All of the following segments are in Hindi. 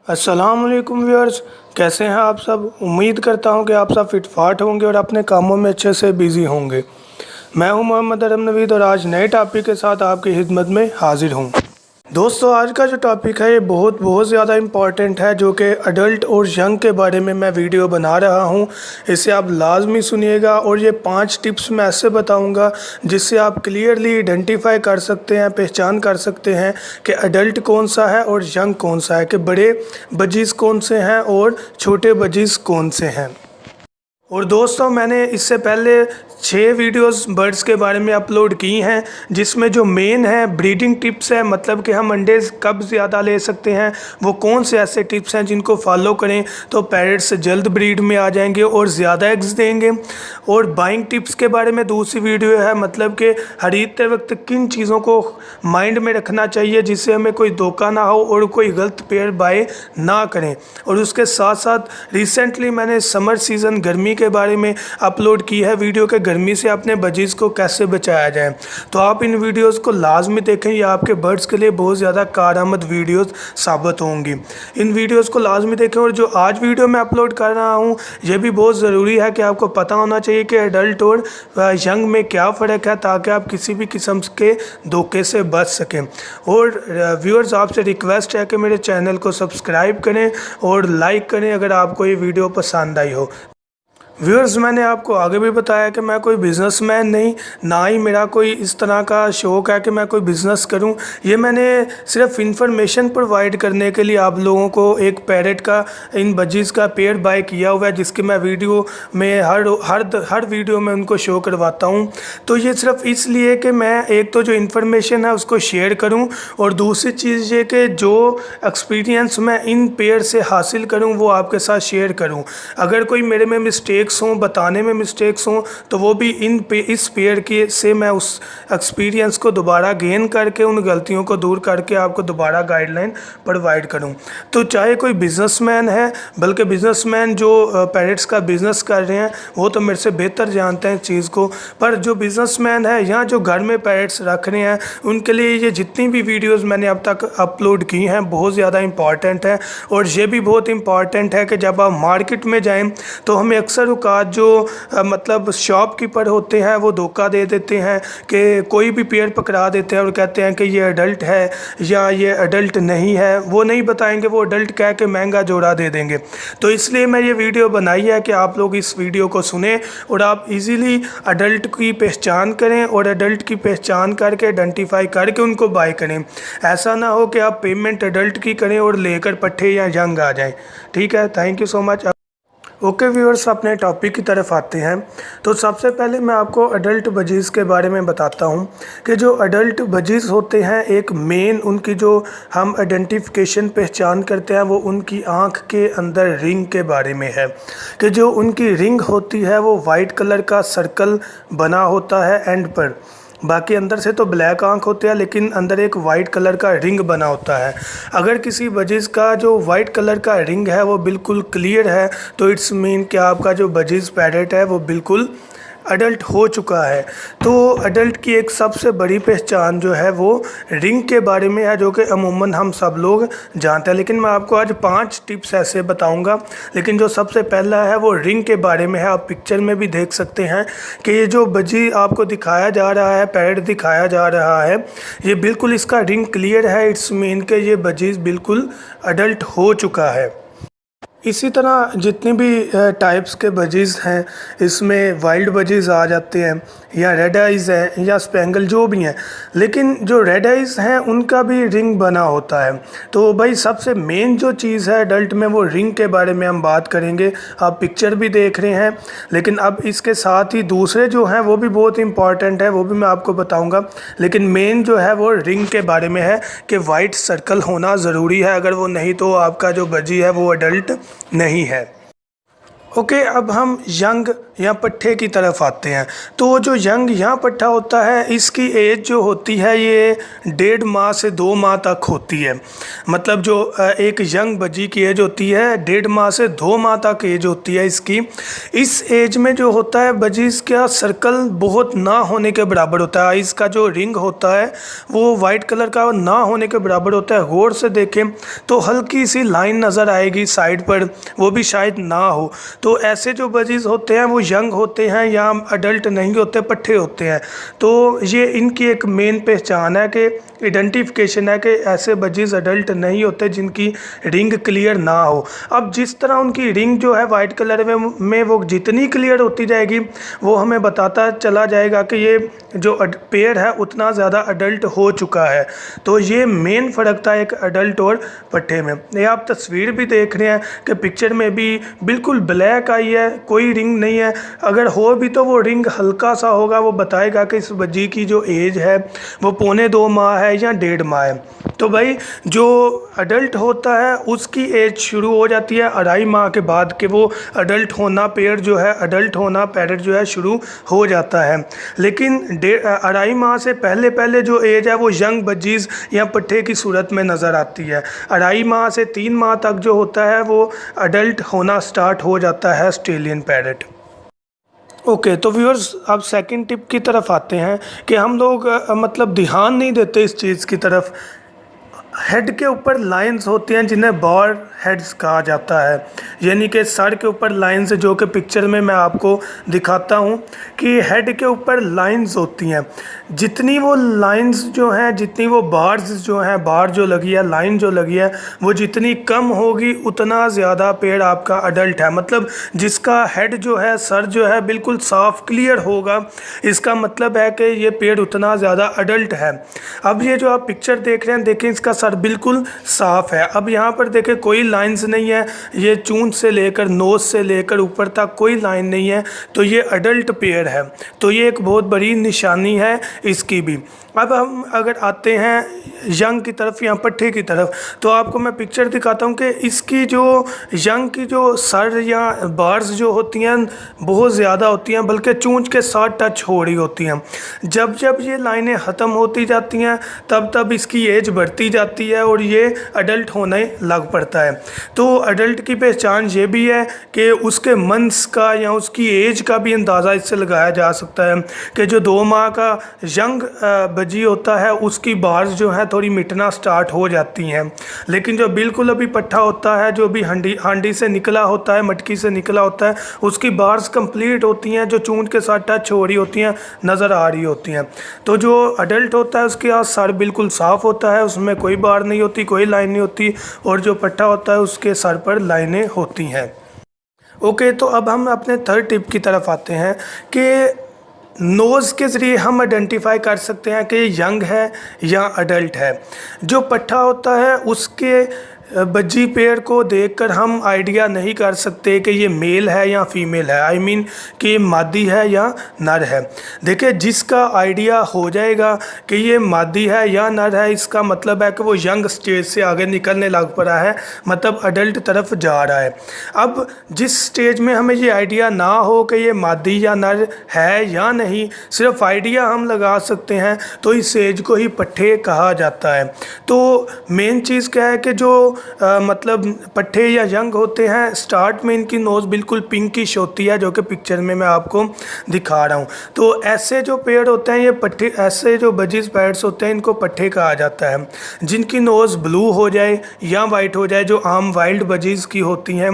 अस्सलाम वालेकुम व्यूअर्स। कैसे हैं आप सब। उम्मीद करता हूं कि आप सब फिटफाट होंगे और अपने कामों में अच्छे से बिज़ी होंगे। मैं हूं मोहम्मद अरम नवीद और आज नए टॉपिक के साथ आपकी खिदमत में हाजिर हूं। दोस्तों, आज का जो टॉपिक है ये बहुत ज़्यादा इम्पॉर्टेंट है, जो कि अडल्ट और यंग के बारे में मैं वीडियो बना रहा हूं। इसे आप लाजमी सुनिएगा और ये 5 टिप्स मैं ऐसे बताऊंगा जिससे आप क्लियरली आइडेंटिफाई कर सकते हैं, पहचान कर सकते हैं कि अडल्ट कौन सा है और यंग कौन सा है, कि बड़े बजीज़ कौन से हैं और छोटे बजीज़ कौन से हैं। और दोस्तों, मैंने इससे पहले 6 वीडियोस बर्ड्स के बारे में अपलोड की हैं, जिसमें जो मेन है ब्रीडिंग टिप्स है, मतलब कि हम अंडे कब ज़्यादा ले सकते हैं, वो कौन से ऐसे टिप्स हैं जिनको फॉलो करें तो पैरट्स जल्द ब्रीड में आ जाएंगे और ज़्यादा एग्स देंगे। और बाइंग टिप्स के बारे में दूसरी वीडियो है, मतलब कि खरीदते वक्त किन चीज़ों को माइंड में रखना चाहिए जिससे हमें कोई धोखा ना हो और कोई गलत पेयर बाय ना करें। और उसके साथ साथ रिसेंटली मैंने समर सीज़न गर्मी के बारे में अपलोड की है वीडियो, के गर्मी से अपने बजीज़ को कैसे बचाया जाए। तो आप इन वीडियोस को लाजमी देखें, ये आपके बर्ड्स के लिए बहुत ज़्यादा कारआमद वीडियोस साबित होंगी। इन वीडियोस को लाजमी देखें। और जो आज वीडियो मैं अपलोड कर रहा हूँ ये भी बहुत ज़रूरी है कि आपको पता होना चाहिए कि एडल्ट और यंग में क्या फ़र्क है, ताकि आप किसी भी किस्म के धोखे से बच सकें। और व्यूअर्स, आपसे रिक्वेस्ट है कि मेरे चैनल को सब्सक्राइब करें और लाइक करें अगर आपको ये वीडियो पसंद आई हो। व्यूअर्स, मैंने आपको आगे भी बताया कि मैं कोई बिज़नेसमैन नहीं, ना ही मेरा कोई इस तरह का शौक़ है कि मैं कोई बिज़नेस करूं। ये मैंने सिर्फ इंफॉर्मेशन प्रोवाइड करने के लिए आप लोगों को एक पैरेट का, इन बजीज़ का पेयर बाय किया हुआ है, जिसकी मैं वीडियो में हर वीडियो में उनको शो करवाता हूं। तो ये सिर्फ इसलिए कि मैं एक तो जो इन्फॉर्मेशन है उसको शेयर करूँ, और दूसरी चीज़ ये कि जो एक्सपीरियंस मैं इन पेयर से हासिल करूँ वो आपके साथ शेयर करूँ। अगर कोई मेरे में मिस्टेक्स हों, बताने में मिस्टेक्स हों, तो वो भी इस पेयर के से मैं उस एक्सपीरियंस को दोबारा गेन करके उन गलतियों को दूर करके आपको दोबारा गाइडलाइन प्रोवाइड करूं। तो चाहे कोई बिजनेसमैन है, बल्कि बिजनेसमैन जो पैरेट्स का बिज़नेस कर रहे हैं वो तो मेरे से बेहतर जानते हैं इस चीज़ को, पर जो बिजनेसमैन है या जो घर में पैरेट्स रख रहे हैं उनके लिए ये जितनी भी वीडियोज़ मैंने अब तक अपलोड की हैं बहुत ज़्यादा इंपॉर्टेंट है। और ये भी बहुत इंपॉर्टेंट है कि जब आप मार्केट में जाएँ तो हमें अक्सर का जो मतलब शॉपकीपर होते हैं वो धोखा दे देते हैं कि कोई भी पेयर पकड़ा देते हैं और कहते हैं कि ये अडल्ट है या ये अडल्ट नहीं है। वो नहीं बताएंगे, वो अडल्ट कह के महंगा जोड़ा दे देंगे। तो इसलिए मैं ये वीडियो बनाई है कि आप लोग इस वीडियो को सुने और आप इजीली अडल्ट की पहचान करें और अडल्ट की पहचान करके आइडेंटिफाई करके उनको बाय करें। ऐसा ना हो कि आप पेमेंट अडल्ट की करें और लेकर पट्टे या यंग आ जाएं। ठीक है, thank you so much. Okay viewers, अपने टॉपिक की तरफ आते हैं। तो सबसे पहले मैं आपको अडल्ट बजीज़ के बारे में बताता हूं कि जो अडल्ट बजीज़ होते हैं, एक मेन उनकी जो हम आइडेंटिफिकेशन पहचान करते हैं वो उनकी आँख के अंदर रिंग के बारे में है, कि जो उनकी रिंग होती है वो वाइट कलर का सर्कल बना होता है एंड पर। बाकी अंदर से तो ब्लैक आंख होते हैं, लेकिन अंदर एक वाइट कलर का रिंग बना होता है। अगर किसी बजीज़ का जो वाइट कलर का रिंग है वो बिल्कुल क्लियर है तो इट्स मीन कि आपका जो बजीज़ पैरेट है वो बिल्कुल अडल्ट हो चुका है। तो अडल्ट की एक सबसे बड़ी पहचान जो है वो रिंग के बारे में है, जो कि अमूमन हम सब लोग जानते हैं। लेकिन मैं आपको आज 5 टिप्स ऐसे बताऊंगा। लेकिन जो सबसे पहला है वो रिंग के बारे में है। आप पिक्चर में भी देख सकते हैं कि ये जो बजी आपको दिखाया जा रहा है, पैरेट दिखाया जा रहा है, ये बिल्कुल इसका रिंग क्लियर है। इट्स मीन कि ये बजीज़ बिल्कुल अडल्ट हो चुका है। इसी तरह जितनी भी टाइप्स के बजीज़ हैं, इसमें वाइल्ड बजीज़ आ जाते हैं या रेड आइज़ हैं या स्पेंगल जो भी हैं। लेकिन जो रेड आइज़ हैं उनका भी रिंग बना होता है। तो भाई सबसे मेन जो चीज़ है अडल्ट में वो रिंग के बारे में हम बात करेंगे। आप पिक्चर भी देख रहे हैं, लेकिन अब इसके साथ ही दूसरे जो हैं वो भी बहुत इंपॉर्टेंट है, वो भी मैं आपको बताऊँगा। लेकिन मेन जो है वो रिंग के बारे में है कि वाइट सर्कल होना ज़रूरी है। अगर वो नहीं तो आपका जो बजी है वो अडल्ट नहीं है। ओके, अब हम यंग या पट्ठे की तरफ आते हैं। तो जो यंग या पट्ठा होता है, इसकी एज जो होती है ये 1.5 से 2 माह तक होती है। मतलब जो एक यंग बच्ची की एज होती है 1.5 से 2 माह तक एज होती है इसकी। इस एज में जो होता है बजीज का सर्कल बहुत ना होने के बराबर होता है। इसका जो रिंग होता है वो वाइट कलर का ना होने के बराबर होता है। गौर से देखें तो हल्की सी लाइन नज़र आएगी साइड पर, वो भी शायद ना हो। तो ऐसे जो बजीज होते हैं वो यंग होते हैं या अडल्ट नहीं होते, पट्ठे होते हैं। तो ये इनकी एक मेन पहचान है कि आइडेंटिफिकेशन है कि ऐसे बजीज अडल्ट नहीं होते जिनकी रिंग क्लियर ना हो। अब जिस तरह उनकी रिंग जो है वाइट कलर में वो जितनी क्लियर होती जाएगी वो हमें बताता चला जाएगा कि ये जो पेयर है उतना ज़्यादा अडल्ट हो चुका है। तो ये मेन फ़र्क था एक अडल्ट और पट्ठे में। ये आप तस्वीर भी देख रहे हैं कि पिक्चर में भी बिल्कुल ब्लैक आई है, कोई रिंग नहीं है। अगर हो भी तो वो रिंग हल्का सा होगा, वो बताएगा कि इस बच्ची की जो एज है वो 2.25 माह है या 1.5 माह है। तो भाई जो अडल्ट होता है उसकी एज शुरू हो जाती है 2.5 माह के बाद कि वो अडल्ट होना पेयर जो है, अडल्ट होना पैरेट जो है शुरू हो जाता है। लेकिन 2.5 माह से पहले पहले जो एज है वो यंग बजीज या पट्ठे की सूरत में नज़र आती है। 2.5 माह से 3 माह तक जो होता है वो अडल्ट होना स्टार्ट हो जाता है ऑस्ट्रेलियन पैरेट। ओके, तो व्यूअर्स अब सेकंड टिप की तरफ आते हैं कि हम लोग मतलब ध्यान नहीं देते इस चीज़ की तरफ। हेड के ऊपर लाइंस होती हैं जिन्हें बॉर हेड्स कहा जाता है, यानी कि सर के ऊपर लाइंस, जो कि पिक्चर में मैं आपको दिखाता हूँ कि हेड के ऊपर लाइंस होती हैं। जितनी वो लाइंस जो हैं, जितनी वो बार्स जो हैं, बार जो लगी है, लाइन जो लगी है, वो जितनी कम होगी उतना ज़्यादा पेड़ आपका अडल्ट है। मतलब जिसका हेड जो है, सर जो है बिल्कुल साफ क्लियर होगा, इसका मतलब है कि ये पेड़ उतना ज़्यादा अडल्ट है। अब ये जो आप पिक्चर देख रहे हैं, देखें इसका सर बिल्कुल साफ़ है। अब यहाँ पर देखें कोई लाइंस नहीं है, ये चूंच से लेकर नोज़ से लेकर ऊपर तक कोई लाइन नहीं है, तो ये अडल्ट पेयर है। तो ये एक बहुत बड़ी निशानी है इसकी भी। अब हम अगर आते हैं यंग की तरफ या पट्ठे की तरफ, तो आपको मैं पिक्चर दिखाता हूँ कि इसकी जो यंग की जो सर या बार्स जो होती हैं बहुत ज़्यादा होती हैं, बल्कि चूंच के साथ टच हो रही होती हैं। जब जब ये लाइनें ख़त्म होती जाती हैं तब तब इसकी एज बढ़ती जाती है और ये अडल्ट होने लग पड़ता है। तो अडल्ट की पहचान ये भी है कि उसके मंथ्स का या उसकी एज का भी अंदाज़ा इससे लगाया जा सकता है कि जो 2 माह का यंग बजी होता है उसकी बार्स जो हैं थोड़ी मिटना स्टार्ट हो जाती हैं। लेकिन जो बिल्कुल अभी पट्ठा होता है, जो भी हांडी से निकला होता है, मटकी से निकला होता है, उसकी बार्स कंप्लीट होती हैं, जो चूंच के साथ टच हो रही होती हैं, नज़र आ रही होती हैं। तो जो अडल्ट होता है उसके यहाँ सर बिल्कुल साफ़ होता है, उसमें कोई बार नहीं होती, कोई लाइन नहीं होती, और जो पट्ठा होता है उसके सर पर लाइनें होती हैं। ओके, तो अब हम अपने थर्ड टिप की तरफ आते हैं कि नोज़ के ज़रिए हम आइडेंटिफाई कर सकते हैं कि यंग है या अडल्ट है। जो पट्ठा होता है उसके बज्जी पेयर को देखकर हम आइडिया नहीं कर सकते कि ये मेल है या फीमेल है, आई मीन कि ये मादी है या नर है। देखिए, जिसका आइडिया हो जाएगा कि ये मादी है या नर है, इसका मतलब है कि वो यंग स्टेज से आगे निकलने लग पड़ा है, मतलब अडल्ट तरफ जा रहा है। अब जिस स्टेज में हमें ये आइडिया ना हो कि ये मादी या नर है या नहीं, सिर्फ आइडिया हम लगा सकते हैं, तो इस एज को ही पट्ठे कहा जाता है। तो मेन चीज़ क्या है कि जो मतलब पट्ठे या यंग होते हैं, स्टार्ट में इनकी नोज़ बिल्कुल पिंकिश होती है, जो कि पिक्चर में मैं आपको दिखा रहा हूँ। तो ऐसे जो पेड़ होते हैं ये पट्ठे, ऐसे जो बजीज पेयर्स होते हैं इनको पट्ठे कहा जाता है। जिनकी नोज़ ब्लू हो जाए या वाइट हो जाए, जो आम वाइल्ड बजीज की होती हैं,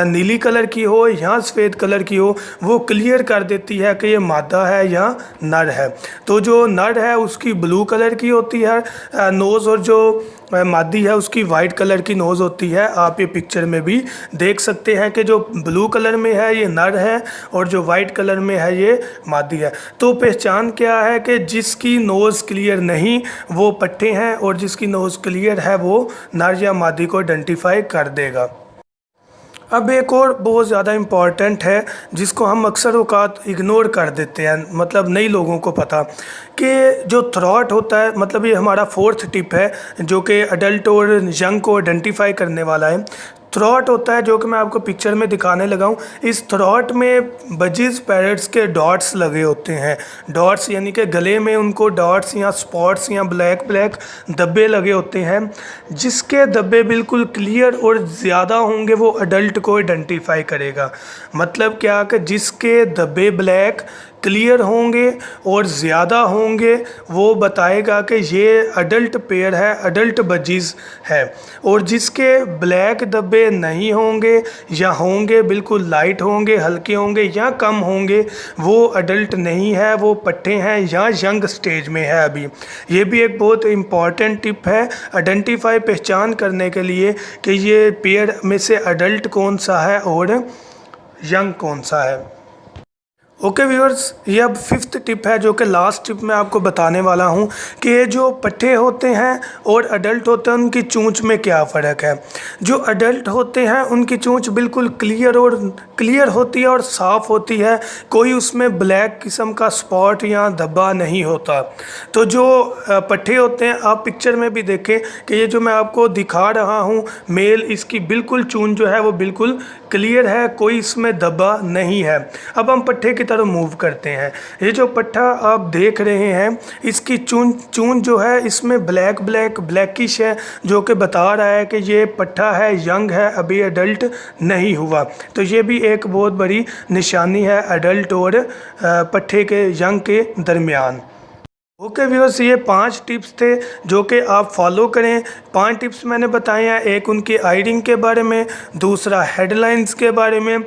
नीली कलर की हो या सफ़ेद कलर की हो, वो क्लियर कर देती है कि ये मादा है या नर है। तो जो नर है उसकी ब्लू कलर की होती है नोज़, और जो मादी है उसकी वाइट कलर की नोज़ होती है। आप ये पिक्चर में भी देख सकते हैं कि जो ब्लू कलर में है ये नर है और जो वाइट कलर में है ये मादी है। तो पहचान क्या है कि जिसकी नोज़ क्लियर नहीं वो पट्ठे हैं, और जिसकी नोज़ क्लियर है वो नर या मादी को आइडेंटिफाई कर देगा। अब एक और बहुत ज़्यादा इम्पॉर्टेंट है जिसको हम अक्सर औकात इग्नोर कर देते हैं, मतलब नई लोगों को पता, कि जो थ्रॉट होता है, मतलब ये हमारा फोर्थ टिप है जो कि अडल्ट और यंग को आइडेंटिफाई करने वाला है। थ्रॉट होता है, जो कि मैं आपको पिक्चर में दिखाने लगा हूँ। इस थ्रॉट में बजीज पैरेट्स के डॉट्स लगे होते हैं। डॉट्स यानी कि गले में उनको डॉट्स या स्पॉट्स या ब्लैक ब्लैक धब्बे लगे होते हैं। जिसके धब्बे बिल्कुल क्लियर और ज़्यादा होंगे वो अडल्ट को आइडेंटिफाई करेगा। मतलब क्या कि जिसके धब्बे ब्लैक क्लियर होंगे और ज़्यादा होंगे वो बताएगा कि ये अडल्ट पेयर है, अडल्ट बजीज है। और जिसके ब्लैक धब्बे नहीं होंगे या होंगे बिल्कुल लाइट होंगे, हल्के होंगे या कम होंगे, वो अडल्ट नहीं है, वो पट्ठे हैं या यंग स्टेज में है अभी। ये भी एक बहुत इम्पॉर्टेंट टिप है आइडेंटिफाई पहचान करने के लिए कि ये पेयर में से अडल्ट कौन सा है और यंग कौन सा है। ओके व्यूअर्स, ये अब 5th टिप है जो कि लास्ट टिप मैं आपको बताने वाला हूँ कि ये जो पट्ठे होते हैं और अडल्ट होते हैं उनकी चोंच में क्या फ़र्क है। जो अडल्ट होते हैं उनकी चोंच बिल्कुल क्लियर होती है और साफ़ होती है, कोई उसमें ब्लैक किस्म का स्पॉट या धब्बा नहीं होता। तो जो पट्ठे होते हैं, आप पिक्चर में भी देखें कि ये जो मैं आपको दिखा रहा हूँ मेल, इसकी बिल्कुल चोंच जो है वो बिल्कुल क्लियर है, कोई इसमें धब्बा नहीं है। अब हम पट्ठे की तरफ मूव करते हैं। ये जो पट्ठा आप देख रहे हैं इसकी चून जो है इसमें ब्लैकिश है, जो कि बता रहा है कि ये पट्ठा है, यंग है, अभी अडल्ट नहीं हुआ। तो ये भी एक बहुत बड़ी निशानी है अडल्ट और पट्ठे के यंग के दरमियान। ओके व्यूअर्स, ये 5 टिप्स थे जो कि आप फॉलो करें। 5 टिप्स मैंने बताए हैं। एक उनकी आइडिंग के बारे में, दूसरा हेडलाइंस के बारे में,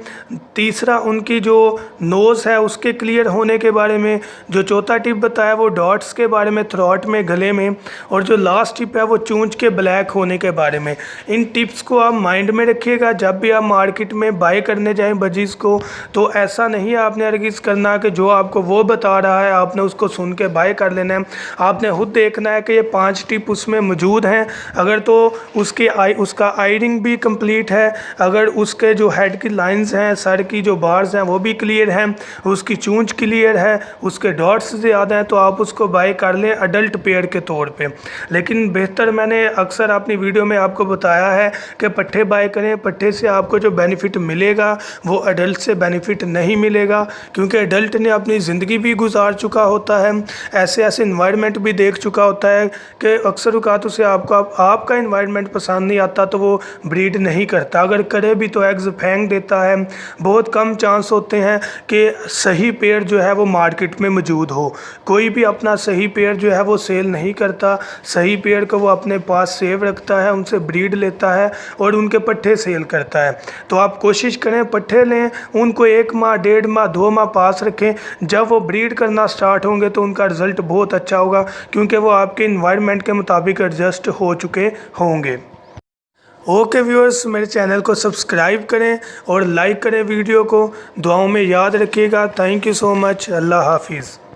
तीसरा उनकी जो नोज़ है उसके क्लियर होने के बारे में, जो चौथा टिप बताया वो डॉट्स के बारे में, थ्रॉट में, गले में, और जो लास्ट टिप है वो चोंच के ब्लैक होने के बारे में। इन टिप्स को आप माइंड में रखिएगा जब भी आप मार्केट में बाय करने जाएँ बजीज़ को। तो ऐसा नहीं है आपने हरगिज़ करना कि जो आपको वो बता रहा है आपने उसको सुन के बाय कर लेना है। आपने खुद देखना है कि ये 5 टिप उसमें मौजूद हैं। अगर तो उसका आयरिंग भी कंप्लीट है, अगर उसके जो हेड की लाइंस हैं, सर की जो बार्स हैं वो भी क्लियर हैं, उसकी चोंच क्लियर है, उसके डॉट्स ज़्यादा हैं, तो आप उसको बाय कर लें अडल्ट पेयर के तौर पे। लेकिन बेहतर मैंने अक्सर अपनी वीडियो में आपको बताया है कि पट्ठे बाय करें। पट्ठे से आपको जो बेनिफिट मिलेगा वो अडल्ट से बेनिफिट नहीं मिलेगा, क्योंकि अडल्ट ने अपनी ज़िंदगी भी गुजार चुका होता है, ऐसे इन्वायरमेंट भी देख चुका होता है कि अक्सर औक़ात उसे आपका इन्वायरमेंट पसंद नहीं आता तो वो ब्रीड नहीं करता। अगर करे भी तो एग्स फेंक देता है। बहुत कम चांस होते हैं कि सही पेयर जो है वो मार्केट में मौजूद हो। कोई भी अपना सही पेयर जो है वो सेल नहीं करता। सही पेयर को वो अपने पास सेव रखता है, उनसे ब्रीड लेता है और उनके पट्ठे सेल करता है। तो आप कोशिश करें पट्ठे लें, उनको 1 माह, 1.5 माह, 2 माह पास रखें। जब वो ब्रीड करना स्टार्ट होंगे तो उनका रिज़ल्ट बहुत अच्छा होगा, क्योंकि वो आपके इन्वायरमेंट के मुताबिक एडजस्ट हो चुके होंगे। ओके व्यूअर्स, मेरे चैनल को सब्सक्राइब करें और लाइक करें वीडियो को। दुआओं में याद रखिएगा। Thank you so much. अल्लाह हाफिज़।